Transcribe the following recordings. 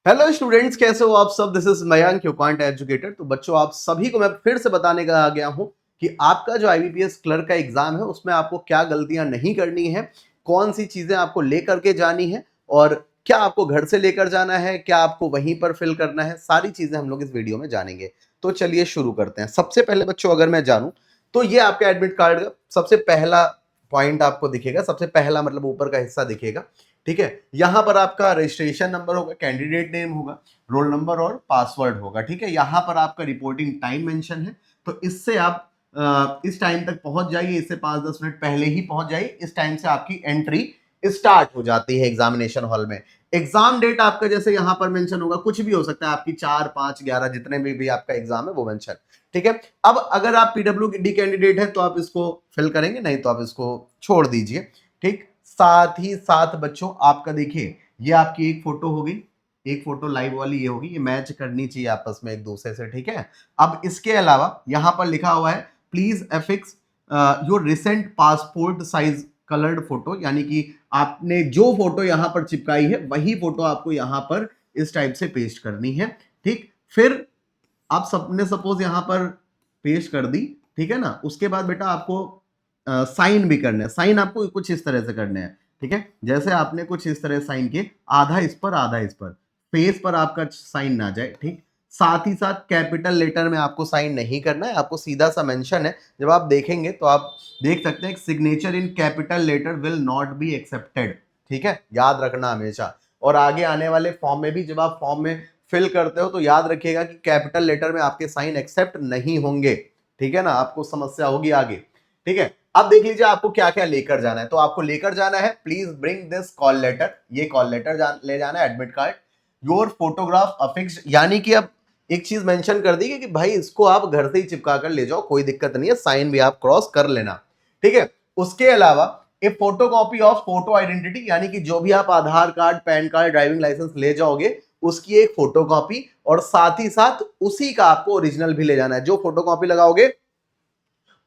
Hello students, कैसे हो आप सब। This is Mayank your quant educator. तो बच्चों, आप सभी को मैं फिर से बताने का आ गया हूं कि आपका जो आईबीपीएस क्लर्क का एग्जाम है उसमें आपको क्या गलतियां नहीं करनी है, कौन सी चीजें आपको लेकर के जानी है और क्या आपको घर से लेकर जाना है, क्या आपको वहीं पर फिल करना है, सारी चीजें हम लोग इस वीडियो में जानेंगे। तो चलिए शुरू करते हैं। सबसे पहले बच्चों, अगर मैं जानूं तो ये आपका एडमिट कार्ड का सबसे पहला पॉइंट आपको दिखेगा, सबसे पहला मतलब ऊपर का हिस्सा दिखेगा। ठीक है, यहां पर आपका रजिस्ट्रेशन नंबर होगा, कैंडिडेट नेम होगा, रोल नंबर और पासवर्ड होगा। ठीक है, यहां पर आपका रिपोर्टिंग टाइम मेंशन है, तो इससे आप इस टाइम तक पहुंच जाइए, इससे 5-10 मिनट पहले ही पहुंच जाइए। इस टाइम से आपकी एंट्री स्टार्ट हो जाती है एग्जामिनेशन हॉल में। एग्जाम डेट आपका जैसे यहां पर मेंशन होगा, कुछ भी हो सकता है, आपकी 4, 5, 11 जितने भी आपका एग्जाम है वो मेंशन। ठीक है, अब अगर आप पीडब्ल्यूडी कैंडिडेट है तो आप इसको फिल करेंगे, नहीं तो आप इसको छोड़ दीजिए। ठीक, साथ ही साथ बच्चों आपका देखिए, ये आपकी एक फोटो होगी, एक फोटो लाइव वाली ये होगी, ये मैच करनी चाहिए आपस में एक दूसरे से। ठीक है, अब इसके अलावा यहां पर लिखा हुआ है please affix your recent passport size coloured photo, यानी कि आपने जो फोटो यहां पर चिपकाई है वही फोटो आपको यहां पर इस टाइप से पेस्ट करनी है। ठीक, फिर आप सबने सपोज यहां पर पेस्ट कर दी, ठीक है ना, उसके बाद बेटा आपको साइन भी करने हैं। साइन आपको कुछ इस तरह से करने हैं। ठीक है, जैसे आपने कुछ इस तरह साइन किए, आधा इस पर आधा इस पर, फेस पर आपका साइन ना जाए। ठीक, साथ ही साथ कैपिटल लेटर में आपको साइन नहीं करना है, आपको सीधा सा मेंशन है। जब आप देखेंगे तो आप देख सकते हैं signature in capital letter will not be accepted. ठीक है, याद रखना हमेशा। और आगे आने वाले फॉर्म में भी जब आप फॉर्म में फिल करते हो तो याद रखिएगा कि कैपिटल लेटर में आपके साइन एक्सेप्ट नहीं होंगे। ठीक है ना, आपको समस्या होगी आगे। ठीक है, अब देख लीजिए आपको क्या क्या लेकर जाना है। तो आपको लेकर जाना है, please bring this call letter, ये कॉल लेटर ले जाना है, admit card, your photograph affix, यानी कि अब एक चीज मेंशन कर दी कि भाई इसको आप घर से ही चिपका कर ले जाओ, कोई दिक्कत नहीं है, साइन भी आप क्रॉस कर लेना। ठीक है, उसके अलावा a photocopy of photo identity, यानी कि जो भी आप Aadhaar card, PAN card, driving licence ले जाओगे उसकी एक फोटोकॉपी, और साथ ही साथ उसी का आपको ओरिजिनल भी ले जाना है। जो फोटोकॉपी लगाओगे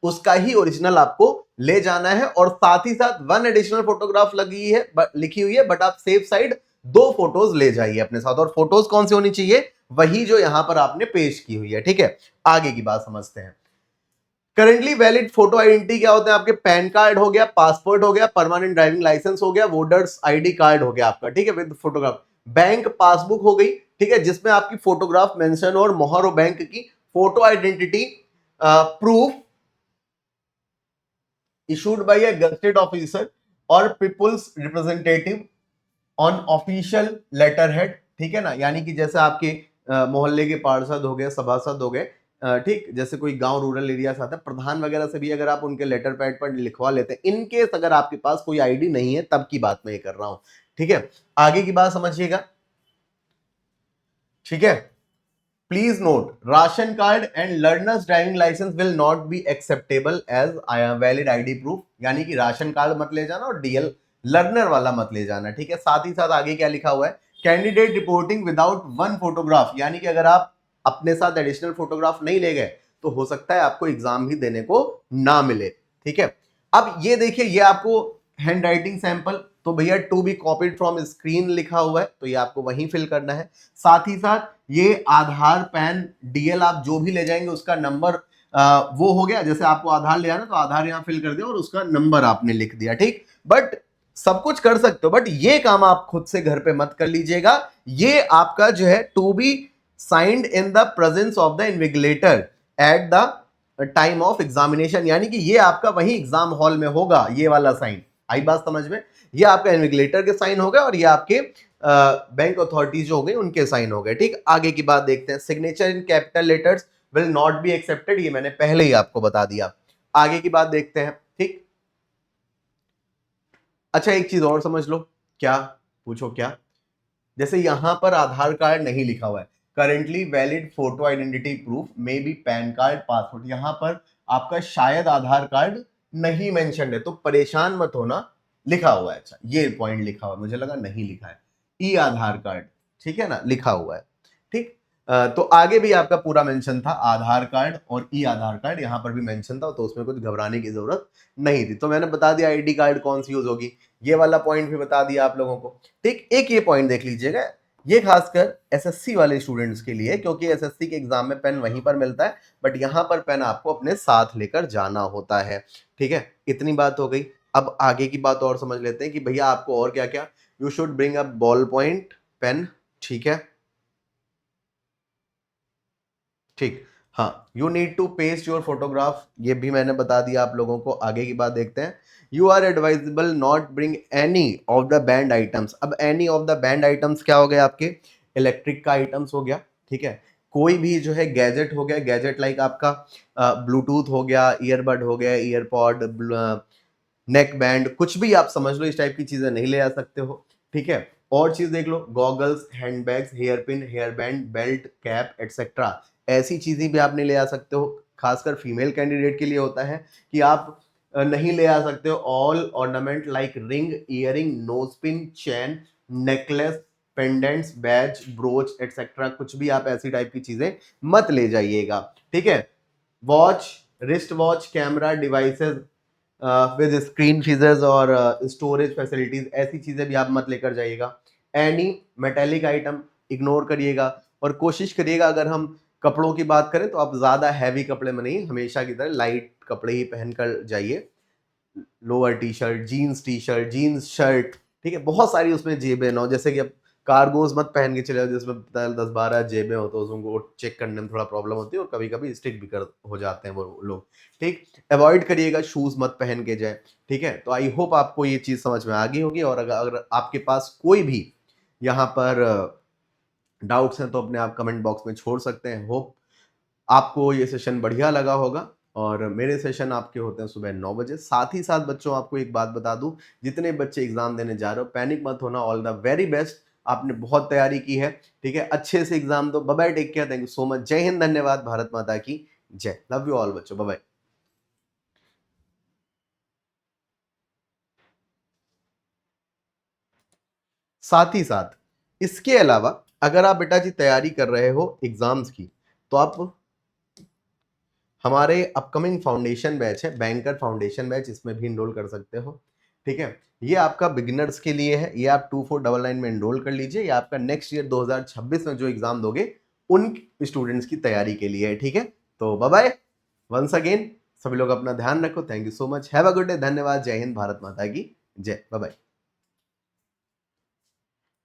उसका ही ओरिजिनल आपको ले जाना है, और साथ ही साथ 1 एडिशनल फोटोग्राफ लगी है, लिखी हुई है, बट आप सेफ साइड 2 फोटोज ले जाइए अपने साथ। और फोटोज कौन सी होनी चाहिए, वही जो यहां पर आपने पेश की हुई है। ठीक है, आगे की बात समझते हैं। करेंटली वैलिड फोटो आइडेंटिटी क्या होता है आपके, पैन कार्ड हो गया, पासपोर्ट हो गया, परमानेंट ड्राइविंग लाइसेंस हो गया, वोटर्स आईडी कार्ड हो गया आपका। ठीक है, विद फोटोग्राफ, बैंक पासबुक हो गई। ठीक है, जिसमें आपकी फोटोग्राफ मेंशन और मोहर बैंक की photo identity proof issued by a gazetted officer or people's representative on official letterhead। ठीक है ना, यानी कि जैसे आपके मोहल्ले के पार्षद हो गए, सभासद हो गए, ठीक, जैसे कोई गांव रूरल एरिया से आता है, प्रधान वगैरह से भी अगर आप उनके लेटर पैड पर लिखवा लेते हैं, इनकेस अगर आपके पास कोई आईडी नहीं है, तब की बात मैं ये कर रहा हूं। ठीक है, आगे की बात समझिएगा। ठीक है, please note ration card and learner's driving licence will not be acceptable as valid ID proof, यानी कि राशन कार्ड मत ले जाना और डीएल लर्नर वाला मत ले जाना। ठीक है, साथ ही साथ आगे क्या लिखा हुआ है, कैंडिडेट रिपोर्टिंग विदाउट 1 फोटोग्राफ, यानी कि अगर आप अपने साथ एडिशनल फोटोग्राफ नहीं ले गए तो हो सकता है आपको एग्जाम भी देने को ना मिले। ठीक है, अब ये देखिए, ये आपको हैंड राइटिंग सैंपल, तो भैया to be copied from screen लिखा हुआ है, तो ये आपको वहीं फिल करना है। साथ ही साथ ये आधार, पैन, डीएल आप जो भी ले जाएंगे उसका नंबर वो हो गया। जैसे आपको आधार ले आना तो आधार यहां फिल कर दिया और उसका नंबर आपने लिख दिया। ठीक, बट सब कुछ कर सकते हो, बट ये काम आप खुद से घर पे मत कर लीजिएगा। ये आपका जो है to be signed in the presence of the invigilator at the time of examination, यानी कि ये आपका वही एग्जाम हॉल में होगा, ये वाला साइन। आई बात समझ में, ये आपका इन्विजिलेटर के साइन हो गए और ये आपके बैंक अथॉरिटीज जो हो गए उनके साइन हो गए। ठीक, आगे की बात देखते हैं। Signature in capital letters will not be accepted, ये मैंने पहले ही आपको बता दिया। आगे की बात देखते हैं। ठीक, अच्छा एक चीज और समझ लो, क्या पूछो क्या, जैसे यहां पर आधार कार्ड नहीं लिखा हुआ है, currently valid photo identity proof may be pan card, passport, यहां पर आपका शायद आधार कार्ड नहीं मेंशन है, तो परेशान मत होना, लिखा हुआ है। अच्छा ये पॉइंट लिखा हुआ है, मुझे लगा नहीं लिखा है, ई आधार कार्ड, ठीक है ना, लिखा हुआ है। ठीक, तो आगे भी आपका पूरा मेंशन था, आधार कार्ड और ई आधार कार्ड यहां पर भी मेंशन था, तो उसमें कुछ घबराने की जरूरत नहीं थी। तो मैंने बता दिया आईडी कार्ड कौन सी यूज होगी, ये वाला पॉइंट भी बता दिया आप लोगों को। ठीक, एक ये पॉइंट देख लीजिएगा, ये खासकर एसएससी वाले स्टूडेंट्स के लिए, क्योंकि एसएससी के एग्जाम में पेन वहीं पर मिलता है, बट यहाँ पर पेन आपको अपने साथ लेकर जाना होता है। ठीक है, इतनी बात हो गई। अब आगे की बात और समझ लेते हैं कि भैया आपको और क्या क्या, you should bring a ball point pen. ठीक है, ठीक। हाँ, you need to paste your photograph, ये भी मैंने बता दिया आप लोगों को। आगे की बात देखते हैं। You are advisable not bring any of the banned items. अब any of the banned items क्या हो गया आपके, इलेक्ट्रिक का आइटम्स हो गया। ठीक है, कोई भी जो है गैजेट हो गया, गैजेट लाइक आपका ब्लूटूथ हो गया, ईयरबड हो गया, ईयरपॉड, नेक बैंड, कुछ भी आप समझ लो, इस टाइप की चीजें नहीं ले आ सकते हो। ठीक है, और चीज देख लो, goggles, handbags, hair pin, hair band, belt, cap etcetera, ऐसी चीजें भी आप नहीं ले आ सकते हो। खासकर फीमेल कैंडिडेट के लिए होता है कि आप नहीं ले आ सकते हो all ornament like ring, earring, nose pin, chain, necklace, pendants, badge, brooch etcetera, कुछ भी आप ऐसी टाइप की चीजें मत ले जाइएगा। ठीक है, watch, wrist watch, camera devices with screen features और स्टोरेज फैसिलिटीज, ऐसी चीजें भी आप मत लेकर जाइएगा। एनी मेटेलिक आइटम इग्नोर करिएगा, और कोशिश करिएगा अगर हम कपड़ों की बात करें तो आप ज्यादा हैवी कपड़े में नहीं, हमेशा की तरह लाइट कपड़े ही पहनकर जाइए। Lower T shirt, jeans shirt. ठीक है, बहुत सारी उसमें जेबें ना हो, जैसे कि अब कार्गोज मत पहन के चले जाओ जिसमें 10-12 जेबें हो, तो उनको चेक करने में थोड़ा प्रॉब्लम होती है और कभी कभी स्टिक भी कर हो जाते हैं वो लोग। ठीक, अवॉइड करिएगा, शूज मत पहन के जाए। ठीक है, तो आई होप आपको ये चीज समझ में आ गई होगी, और अगर आपके पास कोई भी यहाँ पर डाउट्स हैं तो अपने आप कमेंट बॉक्स में छोड़ सकते हैं। होप आपको ये सेशन बढ़िया लगा होगा, और मेरे सेशन आपके होते हैं सुबह 9 बजे। साथ ही साथ बच्चों आपको एक बात बता दूं, जितने बच्चे एग्जाम देने जा रहे हो पैनिक मत होना, ऑल द वेरी बेस्ट, आपने बहुत तैयारी की है। ठीक है, अच्छे से एग्जाम दो। Bye bye, take care, thank you so much, जय हिंद, धन्यवाद, भारत माता की जय, लव यू ऑल बच्चों, बाय बाय। साथ ही साथ इसके अलावा अगर आप बेटा जी तैयारी कर रहे हो एग्जाम्स की, तो आप हमारे अपकमिंग फाउंडेशन बैच है, बैंकर फाउंडेशन बैच, इसमें भी इनरोल कर सकते हो। ठीक है, ये आपका बिगिनर्स के लिए है, ये आप 2499 में इनरोल कर लीजिए। ये आपका नेक्स्ट ईयर 2026 में जो एग्जाम दोगे उन स्टूडेंट्स की तैयारी के लिए है। ठीक है, तो बाय बाय वंस अगेन, सभी लोग अपना ध्यान रखो, thank you so much, have a good day, धन्यवाद, जय हिंद, भारत माता की जय, बाय बाय।